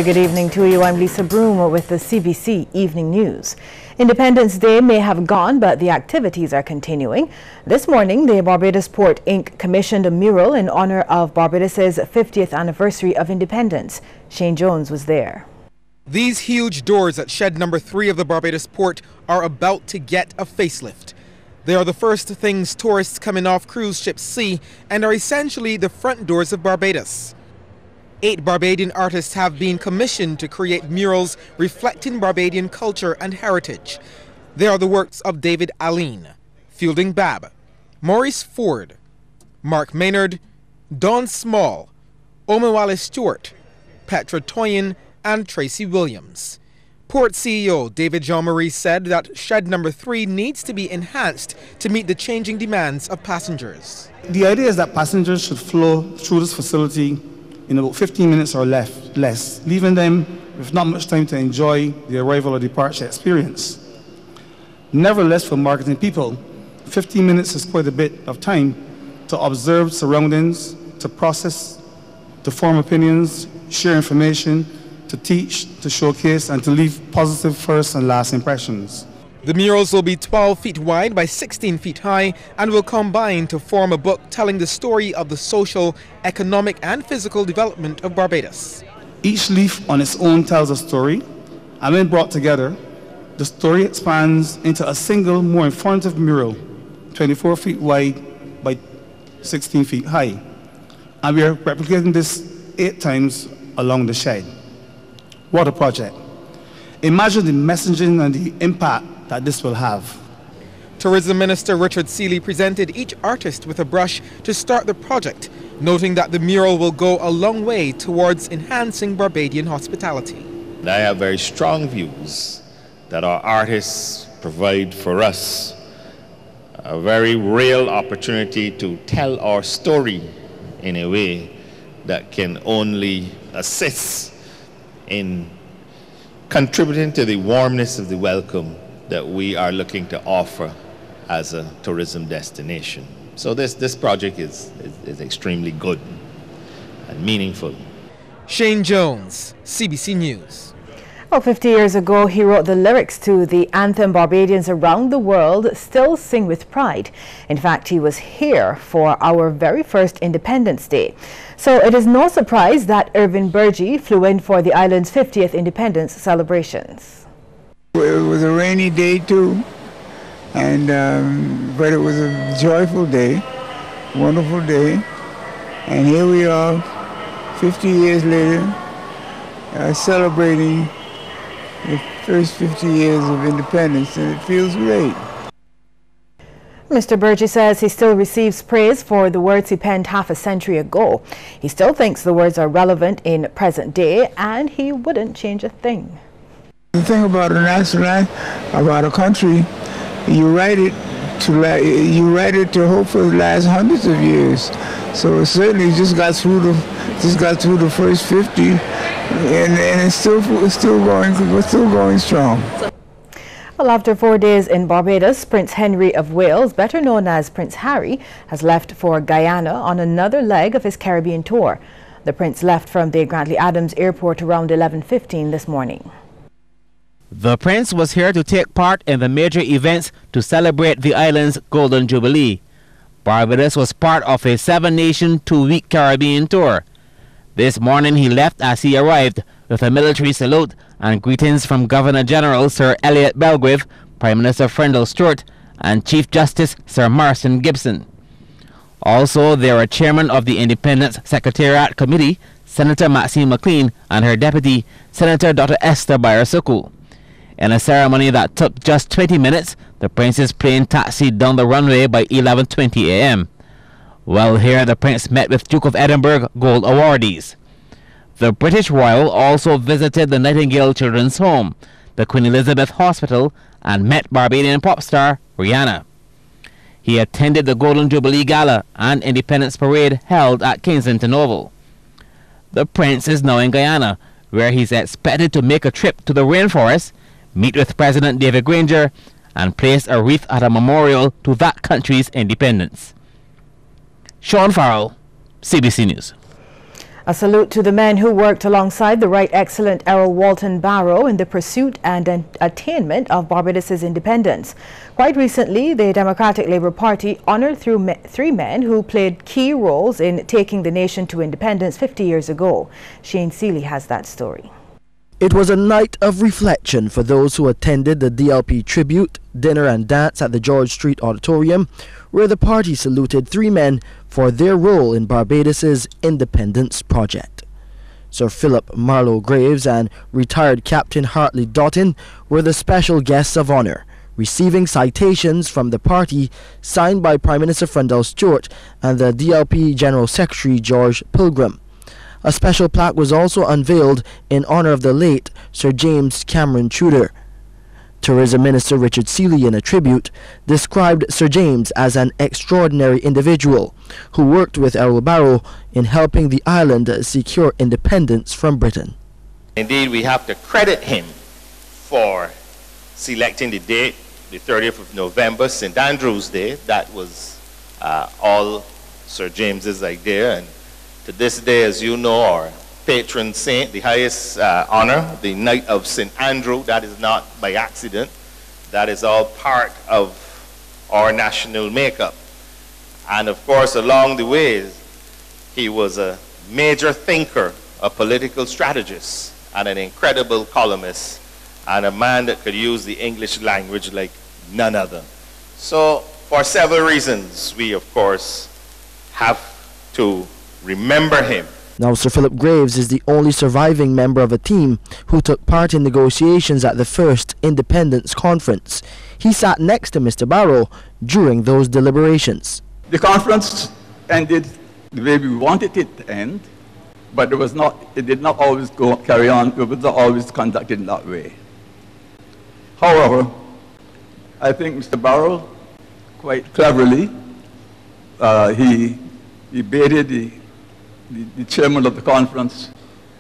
Good evening to you. I'm Lisa Broom with the CBC Evening News. Independence Day may have gone, but the activities are continuing. This morning, the Barbados Port Inc. commissioned a mural in honor of Barbados' 50th anniversary of independence. Shane Jones was there. These huge doors at shed number 3 of the Barbados Port are about to get a facelift. They are the first things tourists coming off cruise ships see and are essentially the front doors of Barbados. 8 Barbadian artists have been commissioned to create murals reflecting Barbadian culture and heritage. They are the works of David Aline, Fielding Babb, Maurice Ford, Mark Maynard, Don Small, Omawale Stewart, Petra Toyin, and Tracy Williams. Port CEO David Jean-Marie said that shed number 3 needs to be enhanced to meet the changing demands of passengers. The idea is that passengers should flow through this facility in about 15 minutes or less, leaving them with not much time to enjoy the arrival or departure experience. Nevertheless, for marketing people, 15 minutes is quite a bit of time to observe surroundings, to process, to form opinions, share information, to teach, to showcase, and to leave positive first and last impressions. The murals will be 12 feet wide by 16 feet high and will combine to form a book telling the story of the social, economic and physical development of Barbados. Each leaf on its own tells a story, and when brought together, the story expands into a single, more informative mural, 24 feet wide by 16 feet high. And we are replicating this 8 times along the shed. What a project. Imagine the messaging and the impact that this will have. Tourism Minister Richard Seeley presented each artist with a brush to start the project, noting that the mural will go a long way towards enhancing Barbadian hospitality. I have very strong views that our artists provide for us a very real opportunity to tell our story in a way that can only assist in contributing to the warmness of the welcome that we are looking to offer as a tourism destination. So this project is extremely good and meaningful. Shane Jones, CBC News. Well, 50 years ago, he wrote the lyrics to the anthem Barbadians around the world still sing with pride. In fact, he was here for our very first Independence Day. So it is no surprise that Irvin Burgee flew in for the island's 50th independence celebrations. It was a rainy day too, but it was a joyful day, wonderful day, and here we are 50 years later celebrating the first 50 years of independence, and it feels great. Mr. Burgee says he still receives praise for the words he penned half a century ago. He still thinks the words are relevant in present day, and he wouldn't change a thing. The thing about a national anthem, about a country, you write it to hope for the last hundreds of years. So it certainly just got through the first 50, and it's still going. We're still going strong. Well, after 4 days in Barbados, Prince Henry of Wales, better known as Prince Harry, has left for Guyana on another leg of his Caribbean tour. The prince left from the Grantley Adams Airport around 11:15 this morning. The prince was here to take part in the major events to celebrate the island's Golden Jubilee. Barbados was part of a 7-nation, 2-week Caribbean tour. This morning he left as he arrived with a military salute and greetings from Governor General Sir Elliot Belgrave, Prime Minister Frendel Stewart, and Chief Justice Sir Marston Gibson. Also, there are Chairman of the Independence Secretariat Committee, Senator Maxine McLean, and her deputy, Senator Dr. Esther Bayersuku. In a ceremony that took just 20 minutes, the prince's plane taxied down the runway by 11:20 a.m. While here, the prince met with Duke of Edinburgh Gold awardees. The British Royal also visited the Nightingale Children's Home, the Queen Elizabeth Hospital, and met Barbadian pop star Rihanna. He attended the Golden Jubilee Gala and Independence Parade held at Kensington Oval. The prince is now in Guyana, where he's expected to make a trip to the rainforest, meet with President David Granger, and place a wreath at a memorial to that country's independence. Sean Farrell, CBC News. A salute to the men who worked alongside the Right Excellent Errol Walton Barrow in the pursuit and attainment of Barbados' independence. Quite recently, the Democratic Labour Party honoured three men who played key roles in taking the nation to independence 50 years ago. Shane Seeley has that story. It was a night of reflection for those who attended the DLP tribute, dinner and dance at the George Street Auditorium, where the party saluted three men for their role in Barbados' independence project. Sir Philip Marlowe Graves and retired Captain Hartley Doughton were the special guests of honour, receiving citations from the party signed by Prime Minister Frundell Stewart and the DLP General Secretary George Pilgrim. A special plaque was also unveiled in honour of the late Sir James Cameron Tudor. Tourism Minister Richard Seeley, in a tribute, described Sir James as an extraordinary individual who worked with Errol Barrow in helping the island secure independence from Britain. Indeed, we have to credit him for selecting the date, the 30th of November, St. Andrew's Day. That was all Sir James's idea, and to this day, as you know, our patron saint, the highest honor, the Knight of St. Andrew, that is not by accident. That is all part of our national makeup. And of course, along the way, he was a major thinker, a political strategist, and an incredible columnist, and a man that could use the English language like none other. So, for several reasons, we of course have to remember him. Now, Sir Philip Graves is the only surviving member of a team who took part in negotiations at the first Independence Conference. He sat next to Mr. Barrow during those deliberations. The conference ended the way we wanted it to end, but it did not always carry on. It was not always conducted in that way. However, I think Mr. Barrow, quite cleverly, he baited the chairman of the conference.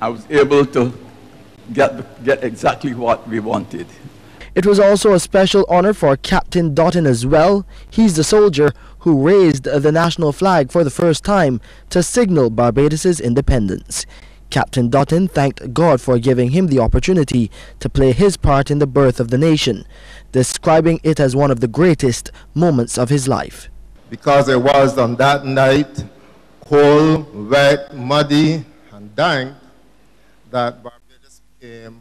I was able to get exactly what we wanted. It was also a special honor for Captain Doughton as well. He's the soldier who raised the national flag for the first time to signal Barbados' independence. Captain Doughton thanked God for giving him the opportunity to play his part in the birth of the nation, describing it as one of the greatest moments of his life. Because it was on that night, cold, wet, muddy, and dank, that Barbados became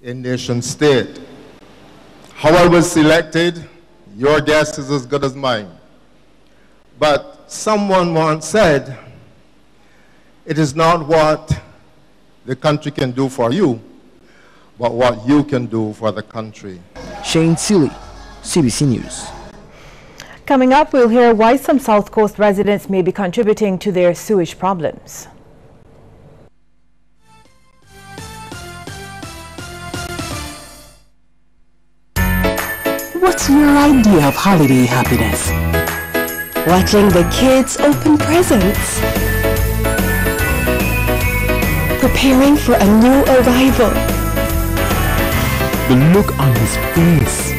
a nation state. How I was selected, your guess is as good as mine. But someone once said, it is not what the country can do for you, but what you can do for the country. Shane Seeley, CBC News. Coming up, we'll hear why some South Coast residents may be contributing to their sewage problems. What's your idea of holiday happiness? Watching the kids open presents. Preparing for a new arrival. The look on his face.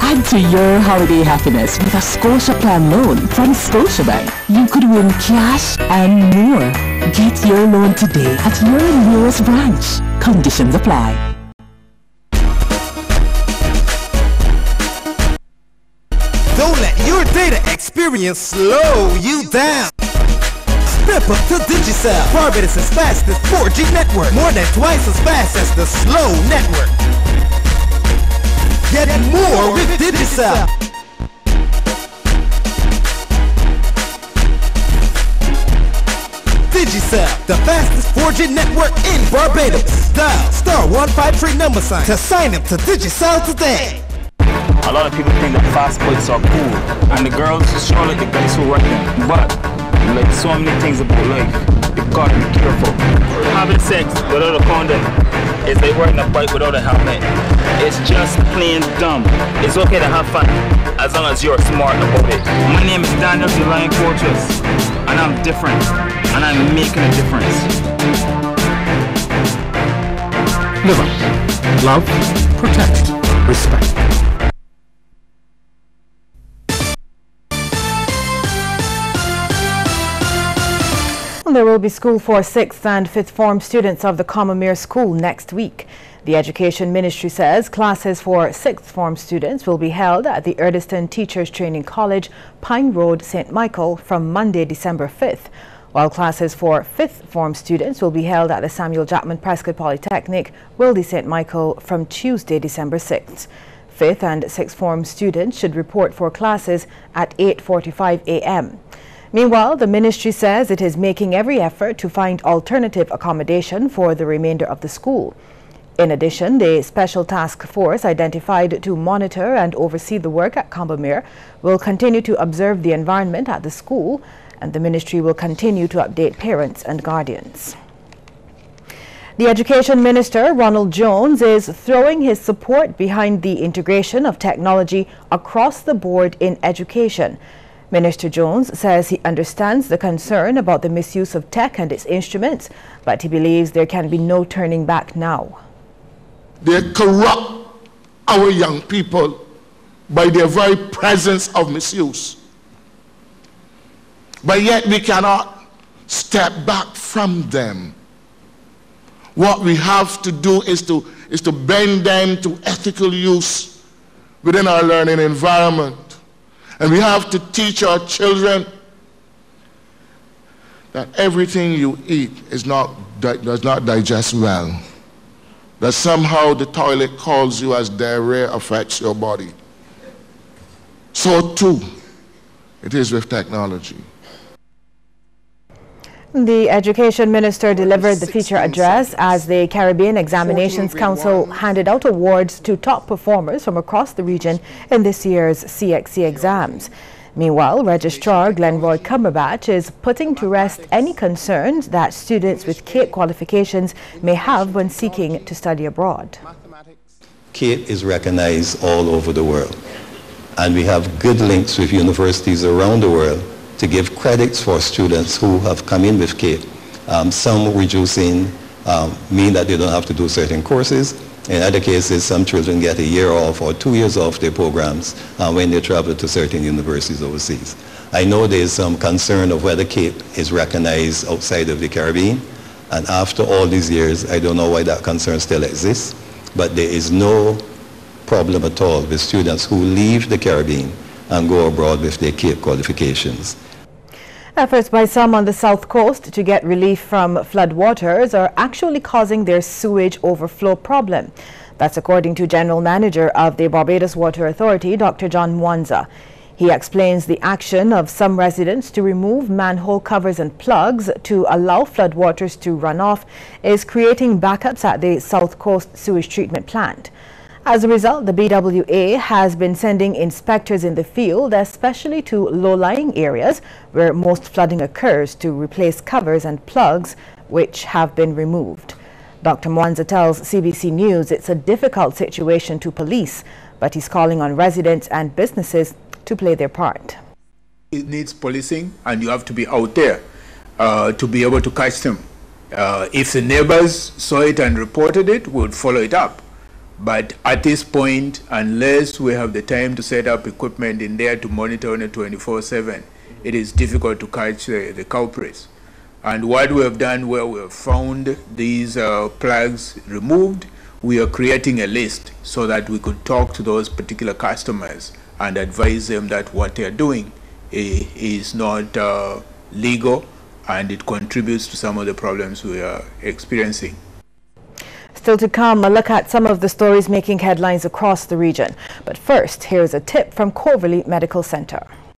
Add to your holiday happiness with a Scotia Plan loan from Scotiabank. You could win cash and more. Get your loan today at your nearest branch. Conditions apply. Don't let your data experience slow you down. Step up to Digicel, Barbados' fastest 4G network. More than twice as fast as the slow network. Get more with Digicel. Digicel, the fastest 4G network in Barbados. Dial *153# to sign up to Digicel today. A lot of people think that fast boys are cool, and the girls show like the guys who work them. But like so many things about life, you gotta be careful. Having sex without a condom is like riding a bike without a helmet. It's just plain dumb. It's okay to have fun as long as you're smart about it. My name is Daniel the Lion Fortress, and I'm different, and I'm making a difference. Live up, love, protect, respect. There will be school for 6th and 5th form students of the Commonwealth School next week. The Education Ministry says classes for 6th form students will be held at the Erdiston Teachers Training College, Pine Road, St. Michael from Monday, December 5th, while classes for 5th form students will be held at the Samuel Jackman Prescott Polytechnic, Wildy, St. Michael from Tuesday, December 6th. 5th and 6th form students should report for classes at 8:45 a.m. Meanwhile, the ministry says it is making every effort to find alternative accommodation for the remainder of the school. In addition, the Special Task Force identified to monitor and oversee the work at Combermere will continue to observe the environment at the school, and the ministry will continue to update parents and guardians. The Education Minister, Ronald Jones, is throwing his support behind the integration of technology across the board in education. Minister Jones says he understands the concern about the misuse of tech and its instruments, but he believes there can be no turning back now. They corrupt our young people by their very presence of misuse. But yet we cannot step back from them. What we have to do is to bend them to ethical use within our learning environment. And we have to teach our children that everything you eat does not digest well. That somehow the toilet calls you as diarrhea affects your body. So too, it is with technology. The Education Minister delivered the feature address as the Caribbean Examinations Council handed out awards to top performers from across the region in this year's CXC exams. Meanwhile, Registrar Glenroy Cumberbatch is putting to rest any concerns that students with CAPE qualifications may have when seeking to study abroad. CAPE is recognized all over the world, and we have good links with universities around the world to give credits for students who have come in with CAPE. Some reducing mean that they don't have to do certain courses. In other cases, some children get a year off or 2 years off their programs when they travel to certain universities overseas. I know there is some concern of whether CAPE is recognized outside of the Caribbean, and after all these years, I don't know why that concern still exists, but there is no problem at all with students who leave the Caribbean and go abroad with their CAPE qualifications. Efforts by some on the south coast to get relief from floodwaters are actually causing their sewage overflow problem. That's according to General Manager of the Barbados Water Authority, Dr. John Mwanza. He explains the action of some residents to remove manhole covers and plugs to allow floodwaters to run off is creating backups at the South Coast Sewage Treatment Plant. As a result, the BWA has been sending inspectors in the field, especially to low-lying areas where most flooding occurs, to replace covers and plugs which have been removed. Dr. Mwanza tells CBC News it's a difficult situation to police, but he's calling on residents and businesses to play their part. It needs policing, and you have to be out there to be able to catch them. If the neighbors saw it and reported it, we would follow it up. But at this point, unless we have the time to set up equipment in there to monitor on it 24/7, it is difficult to catch the culprits. And what we have done, where we have found these plugs removed, we are creating a list so that we could talk to those particular customers and advise them that what they are doing is not legal, and it contributes to some of the problems we are experiencing. Still to come, a look at some of the stories making headlines across the region. But first, here's a tip from Coverley Medical Center.